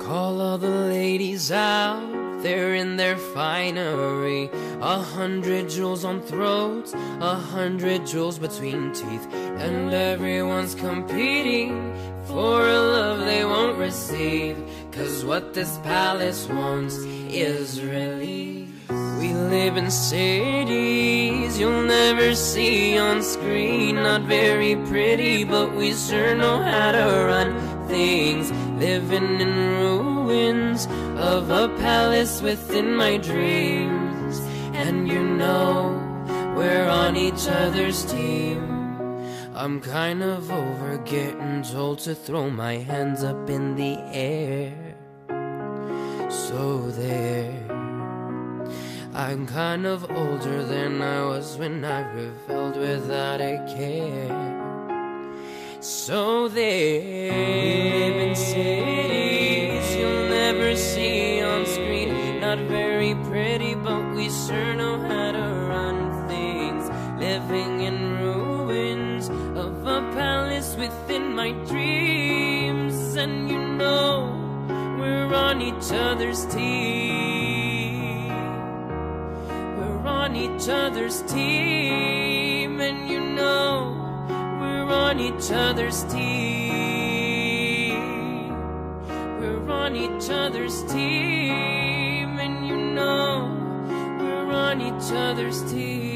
Call all the ladies out, they're in their finery. 100 jewels on throats, 100 jewels between teeth. And everyone's competing for a love they won't receive. 'Cause what this palace wants is release. We live in cities you'll never see on screen. Not very pretty, but we sure know how to run things. Living in ruins of a palace within my dreams. And you know, we're on each other's team. I'm kind of over getting told to throw my hands up in the air. So there, I'm kind of older than I was when I rebelled without a care. So there, we live in cities you'll never see on screen. Not very pretty, but we sure know how to run things. Living in ruins of a palace within my dreams. And you know, we're on each other's team. We're on each other's team. And you know, we're on each other's team. We're on each other's team. And you know, we're on each other's team.